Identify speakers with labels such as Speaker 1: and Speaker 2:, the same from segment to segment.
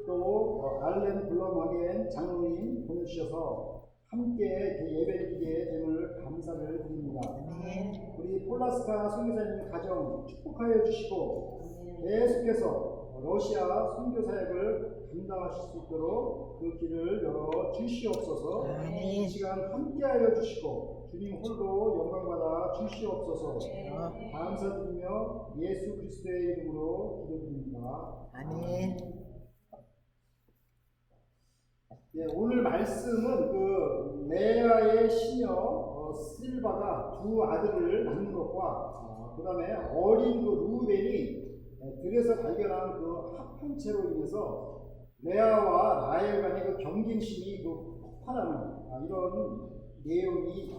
Speaker 1: 또 알렌 블럼하겐 장로님 보내주셔서 함께 예배드리게 됨을 감사를 드립니다. 우리 폴라스카 선교사님 가정 축복하여 주시고 계속해서 러시아 선교 사역을 감당하실 수 있도록 그 길을 열어 주시옵소서. 이 시간 함께하여 주시고 주님 홀로 영광받아 주시옵소서. 감사드리며 예수 그리스도의 이름으로 기도드립니다.
Speaker 2: 아멘.
Speaker 1: 예, 오늘 말씀은 그 레아의 시녀 실바가 두 아들을 낳는 것과 그 다음에 어린 그 루벤이 들에서 발견한 그 합판체로 인해서 레아와 라헬 간의 그 경쟁심이 그 폭발하는 이런 내용이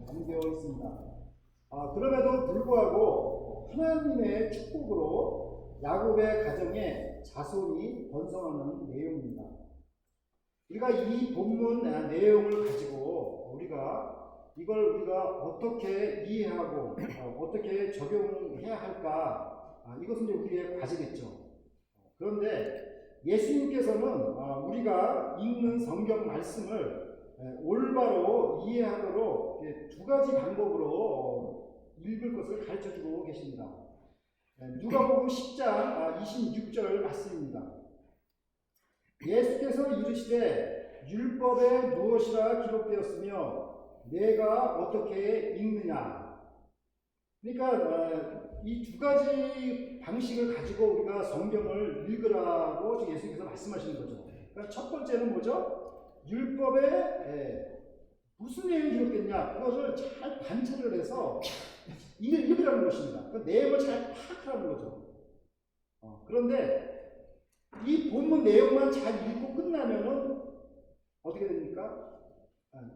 Speaker 1: 담겨 있습니다. 그럼에도 불구하고 하나님의 축복으로 야곱의 가정에 자손이 번성하는 내용입니다. 우리가 이 본문 내용을 가지고 우리가 어떻게 이해하고 어떻게 적용해야 할까, 이것은 이제 우리의 과제겠죠. 그런데 예수님께서는 우리가 읽는 성경 말씀을 올바로 이해하도록 두 가지 방법으로 읽을 것을 가르쳐주고 계십니다. 누가복음 10장 26절 말씀입니다. 예수께서 이르시되 율법에 무엇이라 기록되었으며 내가 어떻게 읽느냐. 그러니까 이 두 가지 방식을 가지고 우리가 성경을 읽으라고 예수님께서 말씀하시는 거죠. 그러니까 첫 번째는 뭐죠? 율법에 무슨 내용이 기록됐냐, 그것을 잘 관찰을 해서 읽으라는 것입니다. 그 내용을 잘 파악하라는 거죠. 그런데 이 본문 내용만 잘 읽고 끝나면은 어떻게 됩니까?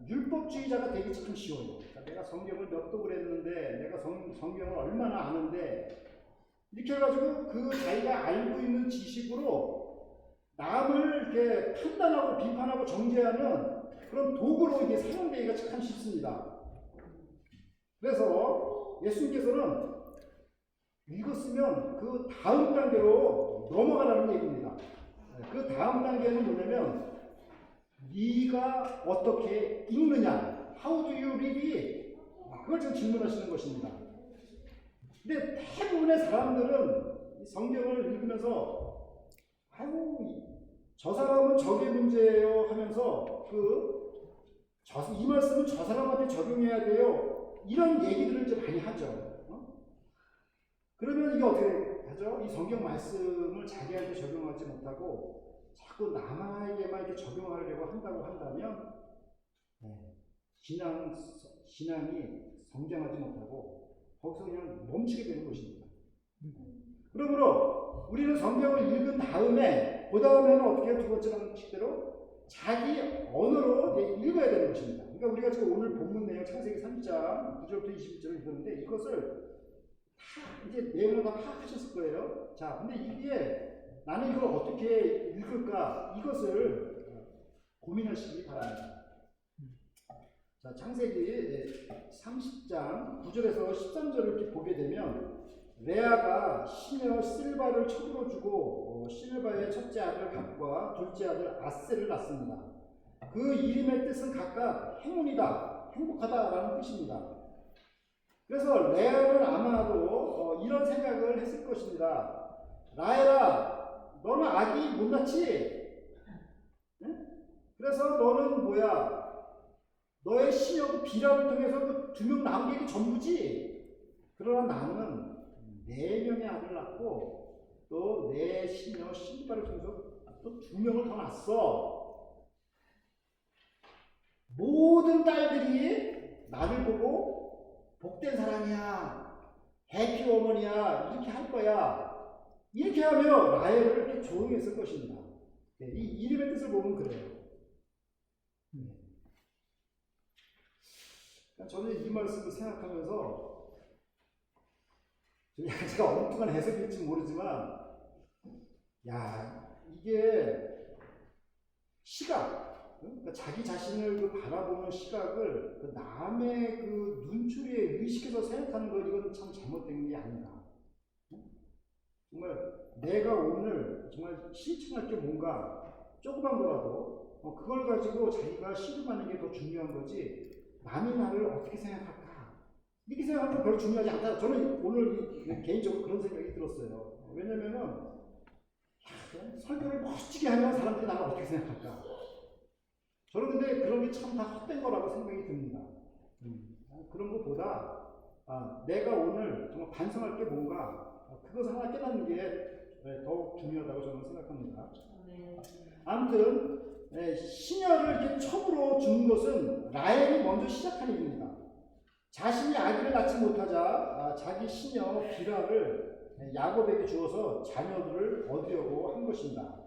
Speaker 1: 율법주의자가 되기 참 쉬워요. 그러니까 내가 성경을 몇 독을 했는데, 내가 성경을 얼마나 아는데, 이렇게 해가지고 그 자기가 알고 있는 지식으로 남을 이렇게 판단하고 비판하고 정죄하는 그런 도구로 이게 사용되기가 참 쉽습니다. 그래서 예수님께서는 읽었으면 그 다음 단계로 넘어가라는 얘기입니다. 그 다음 단계는 뭐냐면 네가 어떻게 읽느냐, How do you read it? 그걸 지금 질문하시는 것입니다. 근데 대부분의 사람들은 성경을 읽으면서 저 사람은 저게 문제예요 하면서 이 말씀은 저 사람한테 적용해야 돼요, 이런 얘기들을 이제 많이 하죠. 그러면 이게 어떻게 하죠? 이 성경 말씀을 자기한테 적용하지 못하고 자꾸 남에게만 이렇게 적용하려고 한다면 신앙이 성장하지 못하고 거기서 그냥 멈추게 되는 것입니다. 그러므로 우리는 성경을 읽은 다음에 그 다음에는 어떻게 해요? 두 번째 방식대로 자기 언어로 읽어야 되는 것입니다. 그러니까 우리가 지금 오늘 본문 내용 창세기 3장 9절부터 21절을 읽었는데 이것을 다 이제 내용을 다 파악하셨을 거예요. 자, 근데 이게 나는 이걸 어떻게 읽을까, 이것을 고민하시기 바랍니다. 자, 창세기 30장 9절에서 13절을 이렇게 보게 되면 레아가 시녀 실바를 첩으로 주고 실바의 첫째 아들 갑과 둘째 아들 아셀을 낳습니다. 그 이름의 뜻은 각각 행운이다, 행복하다라는 뜻입니다. 그래서 레아는 아마도 이런 생각을 했을 것입니다. 라헬아, 너는 아기 못 낳지? 응? 그래서 너는 너의 시녀 비라를 통해서 그 2명 낳은 게 전부지? 그러나 나는 4명의 아들을 낳고 또 내 시녀 실바를 통해서 또 2명을 더 낳았어. 모든 딸들이 나를 보고 복된 사람이야, 해피 어머니야, 이렇게 할 거야. 이렇게 하며 라헬을 이렇게 조용했을 것입니다. 이 이름의 뜻을 보면 그래요. 저는 이 말씀을 생각하면서 제가 엉뚱한 해석일지 모르지만, 이게 시각, 그러니까 자기 자신을 바라보는 시각을 남의 눈초리에 의식해서 생각하는 것, 이건 참 잘못된 게 아닌가. 정말 내가 오늘 정말 실천할 게 뭔가 조그만 거라도 그걸 가지고 자기가 씨름하는 게 더 중요한 거지 남이 나를 어떻게 생각할까 이렇게 생각하는 건 별로 중요하지 않다. 저는 오늘 개인적으로 그런 생각이 들었어요. 왜냐면은 설교를 멋지게 하면 사람들이 나를 어떻게 생각할까? 저는 근데 그런 게 참 다 헛된 거라고 생각이 듭니다. 그런 것보다 내가 오늘 정말 반성할 게 뭔가 그것을 하나 깨닫는 게 더욱 중요하다고 저는 생각합니다. 아무튼 시녀를 이렇게 첩으로 준 것은 라헬이 먼저 시작한 일입니다. 자신이 아기를 낳지 못하자 자기 시녀 비라를 야곱에게 주어서 자녀들을 얻으려고 한 것입니다.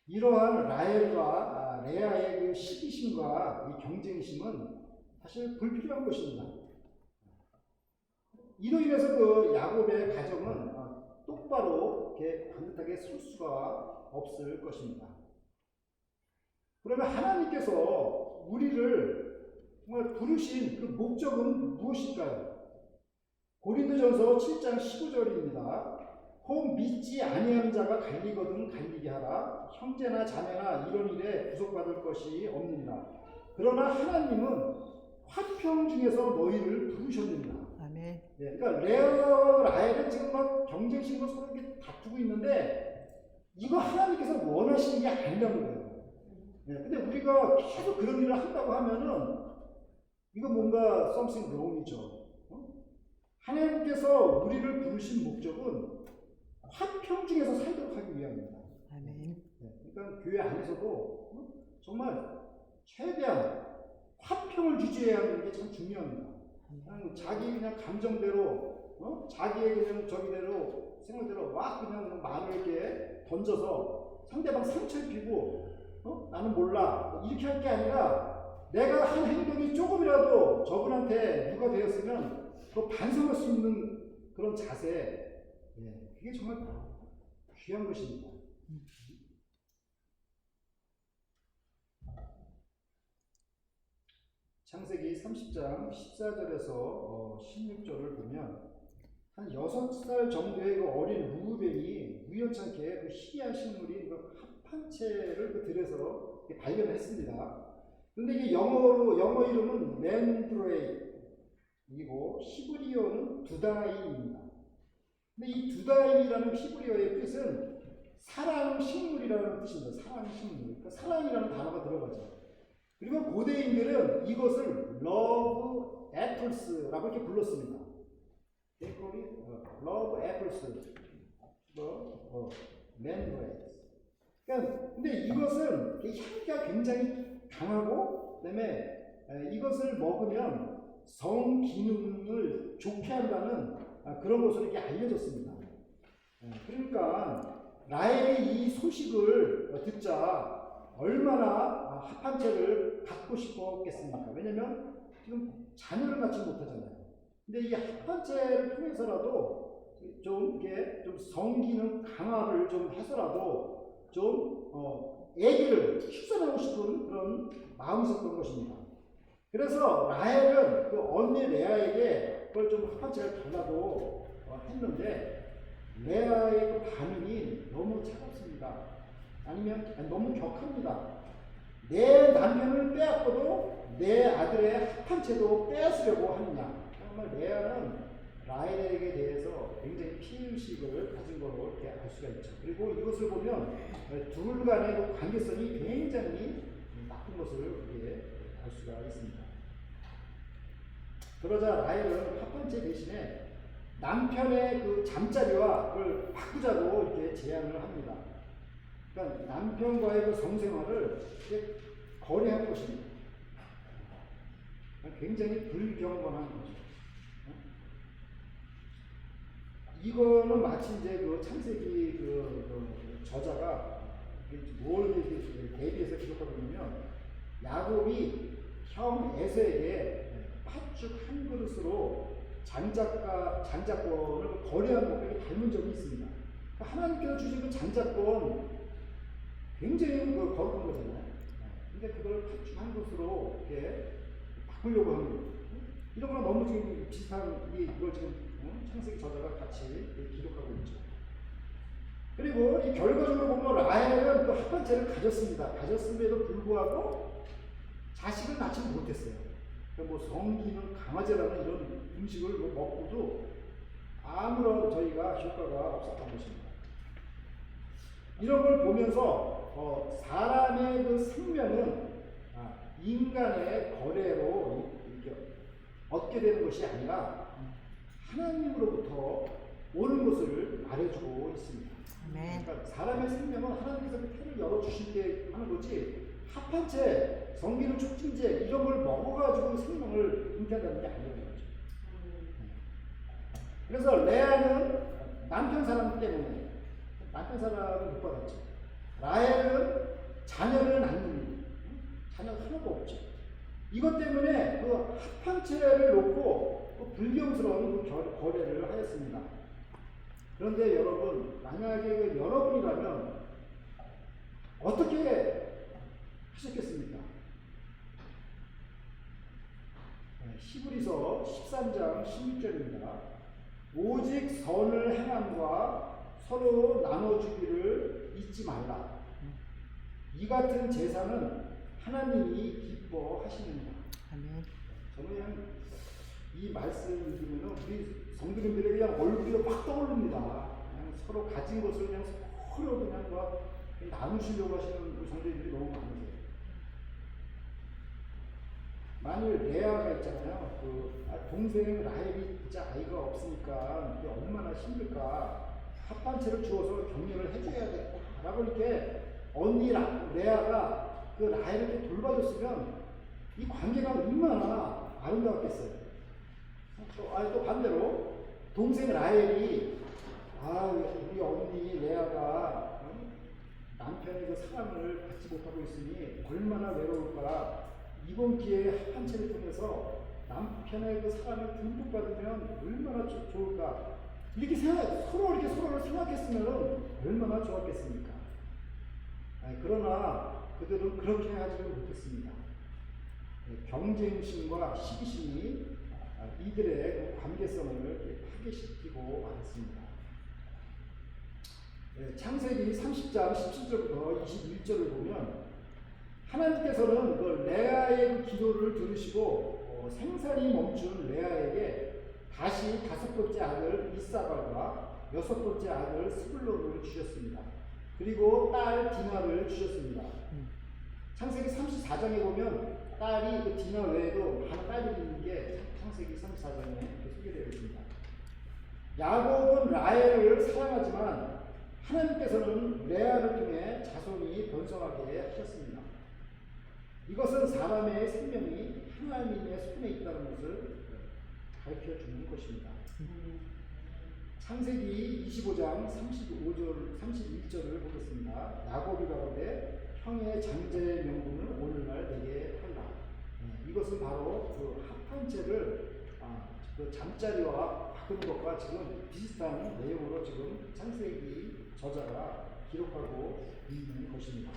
Speaker 1: 이러한 라헬과 레아의 그 시기심과 이 경쟁심은 사실 불필요한 것입니다. 이로 인해서 그 야곱의 가정은 똑바로 이렇게 반듯하게 설 수가 없을 것입니다. 그러면 하나님께서 우리를 정말 부르신 그 목적은 무엇일까요? 고린도전서 7장 15절입니다. 혹 믿지 아니하는 자가 갈리거든 갈리게 하라. 형제나 자매나 이런 일에 구속받을 것이 없느니라. 그러나 하나님은 화평 중에서 너희를 부르셨느니라. 아멘. 그러니까 레아와 라헬은 지금 막 경쟁심으로 서로 이렇게 다투고 있는데 이거 하나님께서 원하시는 게 아니라는 거예요. 근데 우리가 계속 그런 일을 한다고 하면은 이거 뭔가 something wrong이죠. 하나님께서 우리를 부르신 목적은 화평 중에서 살도록 하기 위함입니다. 아멘. 그러니까 교회 안에서도 정말 최대한 화평을 유지해야 하는 게 참 중요합니다. 그냥 자기 그냥 감정대로, 자기의 그냥 저기대로 생각대로 막 그냥 말을 이렇게 던져서 상대방 상처 입히고, 나는 몰라 이렇게 할 게 아니라 내가 한 행동이 조금이라도 저분한테 누가 되었으면 더 반성할 수 있는 그런 자세, 그게 정말 귀한 것입니다. 창세기 30장 14절에서 16절을 보면 한 6살 정도의 그 어린 루벤이 우연찮게 그 희귀한 식물인 그 합판체를 그 들에서 발견했습니다. 근데 이게 영어 이름은 맨드레이이고 히브리어는 두다임입니다. 근데 이 두다임이라는 히브리어의 뜻은 사랑 식물이라는 뜻입니다. 사랑 식물. 그러니까 사랑이라는 단어가 들어가죠. 그리고 고대인들은 이것을 love apples라고 이렇게 불렀습니다. They call it love apples, mandrake. 그러니까 근데 이것은 향기가 굉장히 강하고, 그다음에 이것을 먹으면 성 기능을 좋게 한다는 그런 것으로 이렇게 알려졌습니다. 그러니까 라헬이 이 소식을 듣자 얼마나 합판체를 갖고 싶었겠습니까? 왜냐면 지금 자녀를 갖지 못하잖아요. 근데 이 합판체를 통해서라도 좀 이게 좀 성기능 강화를 좀 해서라도 좀 아기를 출산하고 싶은 그런 마음이 있었던 것입니다. 그래서 라헬은 그 언니 레아에게 그걸 좀 합판체를 달라고 했는데 레아의 그 반응이 너무 차갑습니다. 아니면 너무 격합니다. 내 남편을 빼앗고도 내 아들의 합판체도 빼앗으려고 하느냐. 정말 레아는 라헬에게 대해서 굉장히 피의식을 가진 것으로 이렇게 알 수가 있죠. 그리고 이것을 보면 둘 간의 그 관계성이 굉장히 나쁜 것을 이렇게 알 수가 있습니다. 그러자 라헬은 합판체 대신에 남편의 그 잠자리와 그걸 바꾸자고 이렇게 제안을 합니다. 그러니까 남편과의 그 성생활을 거래할 것입니다. 굉장히 불경건한 거죠. 이거는 마치 이제 그 창세기 그 저자가 뭘 대비해서 기록하고 있냐면 야곱이 형 에서에게 팥죽 한 그릇으로 장자권을 거래한 것과 닮은 적이 있습니다. 하나님께서 주신 그 장자권 굉장히 그 거룩한 거잖아요. 근데 그걸 팥죽 한 그릇으로 이렇게 바꾸려고 하는 거예요. 이런 거랑 너무 지금 비슷한 이걸 지금 창세기 저자가 같이 기록하고 있죠. 그리고 이 결과적으로 보면 라헬은 그 합판체를 가졌습니다. 가졌음에도 불구하고 자식을 낳지 못했어요. 그러니까 뭐 성기는 강아지라는 이런 음식을 먹고도 아무런 저희가 효과가 없었던 것입니다. 이런 걸 보면서 사람의 그 생명은 인간의 거래로 이렇게 얻게 되는 것이 아니라 하나님으로부터 오는 것을 말해주고 있습니다. 그러니까 사람의 생명은 하나님께서 편을 열어주실 때 하는 거지 합한채, 성기능 촉진제 이런 걸 먹어가지고 생명을 잉태한다는 게 아니라는 거죠. 그래서 레아는 남편 사람 때문에 남편 사람을 못 받았죠. 라헬은 자녀를 낳는 자녀가 하나도 없죠. 이것 때문에 그 합한채를 놓고 그 불경스러운 그 거래를 하였습니다. 그런데 여러분, 만약에 여러분이라면 어떻게 하셨겠습니까? 히브리서 13장 16절입니다. 오직 선을 행함과 서로 나눠주기를 잊지 말라. 이 같은 제사는 하나님이 기뻐하시느니라. 저는 그냥 이 말씀 읽으면 우리 성도님들이 그냥 얼굴이 막 떠오릅니다. 그냥 서로 가진 것을 그냥 서로 그냥 나누시려고 하시는 우리 성도님들이 너무 많으세요. 만일 레아가 있잖아요. 동생 라헬이 진짜 아이가 없으니까 이게 얼마나 힘들까. 합반체를 주어서 격려를 해줘야 되겠다라고 이렇게 언니 레아가 그 라헬을 이렇게 돌봐줬으면 이 관계가 얼마나 아름다웠겠어요. 또 반대로 동생 라헬이 우리 언니 레아가 남편의 그 사랑을 받지 못하고 있으니 얼마나 외로울까. 이번 기회에 합한체를 통해서 남편의 그 사랑을 듬뿍 받으면 얼마나 좋을까. 이렇게 서로를 생각했으면 얼마나 좋았겠습니까? 그러나 그들은 그렇게 하지를 못했습니다. 경쟁심과 시기심이 이들의 그 관계성을 파괴시키고 말았습니다. 창세기 30장 17절부터 21절을 보면 하나님께서는 그 레아의 그 기도를 들으시고 생산이 멈춘 레아에게 다시 5번째 아들 이사갈과 6번째 아들 스불론을 주셨습니다. 그리고 딸 디나를 주셨습니다. 창세기 34장에 보면 딸이 그 디나 외에도 많은 딸들이 있는 게 창세기 34장에 소개되어 있습니다. 야곱은 라헬을 사랑하지만 하나님께서는 레아를 통해 자손이 번성하게 하셨습니다. 이것은 사람의 생명이 하나님의 손에 있다는 것을 가르쳐주는 것입니다. 창세기 25장 31절을 보겠습니다. 야곱이 가로되 형의 장자의 명분을 오늘날 내게 하라. 이것은 바로 그 합한체를 그 잠자리와 바꾸는 것과 지금 비슷한 내용으로 지금 창세기 저자가 기록하고 있는 것입니다.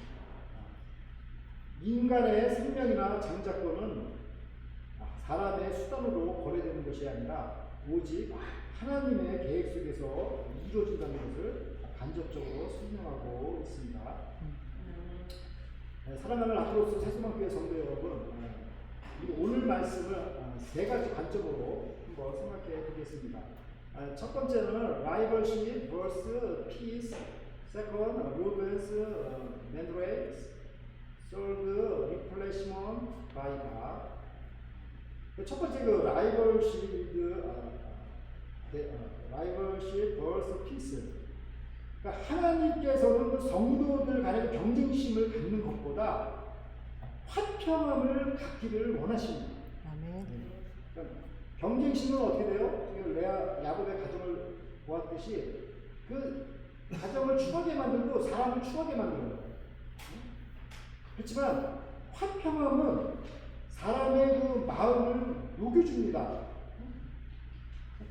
Speaker 1: 인간의 생명이나 장자권은 사람의 수단으로 거래되는 것이 아니라 오직 하나님의 계획 속에서 이루어진다는 것을 간접적으로 설명하고 있습니다. 사랑하는 아프로스 세수만교회 성도 여러분, 오늘 말씀을 3가지 관점으로 한번 생각해 보겠습니다. 첫 번째는 rivalship vs peace, second Rubens mandrakes, third replacement by God. 첫 번째 그 rivalship vs peace. 그러니까 하나님께서는 그 성도들 간의 경쟁심을 갖는 것보다 화평함을 갖기를 원하십니다. 그러니까 경쟁심은 어떻게 돼요? 지금 야곱의 가정을 보았듯이 그 가정을 추하게 만들고 사람을 추하게 만들어요. 그렇지만 화평함은 사람의 그 마음을 녹여줍니다.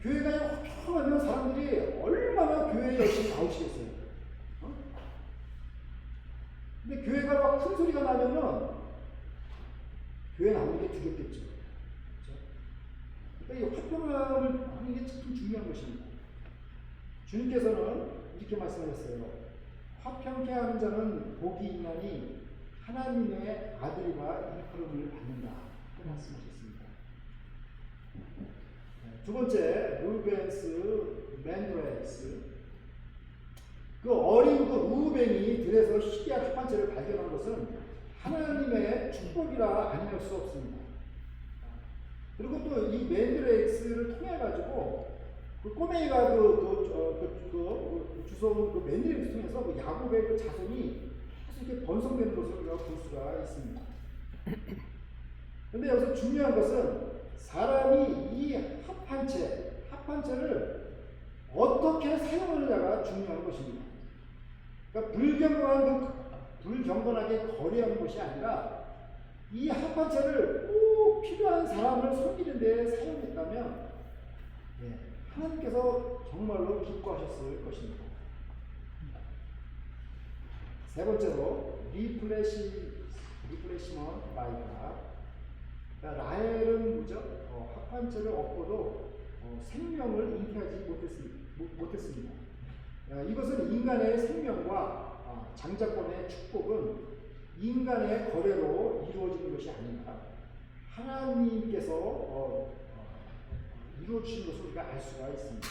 Speaker 1: 교회가 화평하면 사람들이 얼마나 교회에 열심히 나오시겠어요. 근데 교회가 막 큰 소리가 나면은 교회 나오는 게 두렵겠죠. 그러니까 이 화평함을 하는 게 참 중요한 것입니다. 주님께서는 이 이렇게 말씀하셨어요. 화평케 하는 자는 복이 있나니 하나님의 아들이라 일컬음을 받는다. 이렇게 말씀하셨습니다. 두 번째, 루벤스 맨드레스. 그 어린 그 루벤이 들에서 희귀한 합판체를 발견한 것은 하나님의 축복이라 아니할 수 없습니다. 그리고 또 이 맨드레스를 통해 가지고 그 꼬맹이가 주워온 그 맨드레스를 통해서 그 야곱의 그 자손이 계속 이렇게 번성되는 것을 우리가 볼 수가 있습니다. 그런데 여기서 중요한 것은 사람이 이 합판체를 어떻게 사용하느냐가 중요한 것입니다. 그러니까 불경건하게 거래하는 것이 아니라 이 합판체를 꼭 필요한 사람을 섬기는 데 사용했다면 하나님께서 정말로 기뻐하셨을 것입니다. 세 번째로 리플레시먼트 바이가, 그러니까 라헬은 뭐죠? 합판체를 얻고도 생명을 잉태하지 못했습니다. 이것은 인간의 생명과 장자권의 축복은 인간의 거래로 이루어지는 것이 아니라 하나님께서 이루어주신 것을 우리가 알 수가 있습니다.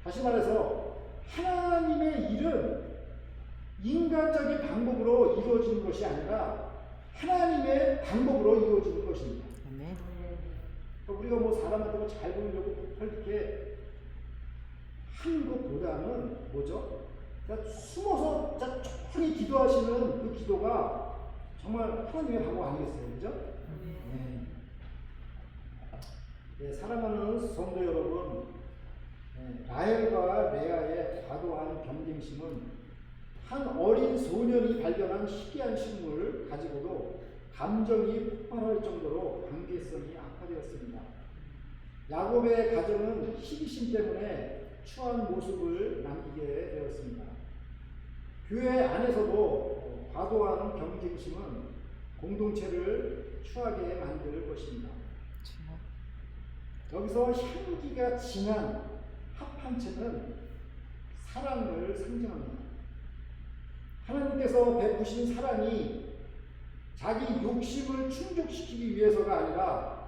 Speaker 1: 다시 말해서 하나님의 일은 인간적인 방법으로 이루어지는 것이 아니라 하나님의 방법으로 이루어지는 것입니다. 우리가 뭐 사람한테 잘 보이려고 이렇게 한 것보다는 뭐죠? 그러니까 숨어서 조용히 기도하시는 그 기도가 정말 하나님의 방법 아니겠어요? 그죠? 사랑하는 성도 여러분, 라헬과 레아의 과도한 경쟁심은 한 어린 소년이 발견한 희귀한 식물을 가지고도 감정이 폭발할 정도로 관계성이 악화되었습니다. 야곱의 가정은 희귀심 때문에 추한 모습을 남기게 되었습니다. 교회 안에서도 과도한 경쟁심은 공동체를 추하게 만들 것입니다. 여기서 향기가 진한 합판체는 사랑을 상징합니다. 하나님께서 베푸신 사랑이 자기 욕심을 충족시키기 위해서가 아니라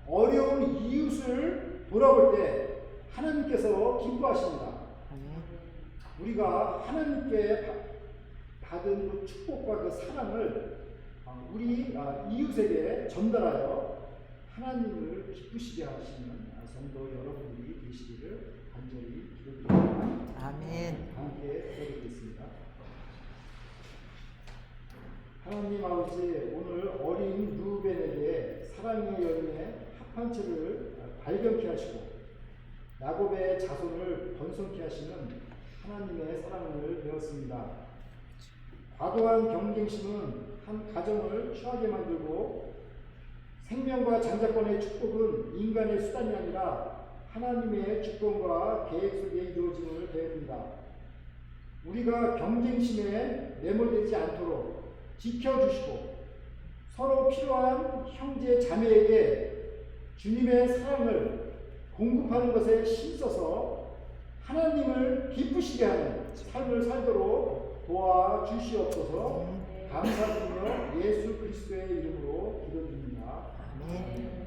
Speaker 1: 어려운 이웃을 돌아볼 때 하나님께서 기뻐하십니다. 우리가 하나님께 받은 그 축복과 그 사랑을 우리 이웃에게 전달하여 하나님을 기쁘시게 하시는 성도 여러분들이 되시기를 간절히 기도드립니다.
Speaker 2: 아멘.
Speaker 1: 함께 기도드리겠습니다. 하나님 아버지, 오늘 어린 루벤에게 사랑의 열매 합판체를 발견케 하시고 야곱의 자손을 번성케 하시는 하나님의 사랑을 배웠습니다. 과도한 경쟁심은 한 가정을 추하게 만들고 생명과 장자권의 축복은 인간의 수단이 아니라 하나님의 주권과 계획 속에 이루어짐을 배웁니다. 우리가 경쟁심에 매몰되지 않도록 지켜주시고 서로 필요한 형제 자매에게 주님의 사랑을 공급하는 것에 힘써서 하나님을 기쁘시게 하는 삶을 살도록 도와주시옵소서. 감사드리며 예수 그리스도의 이름으로 기도드립니다.
Speaker 2: 아멘.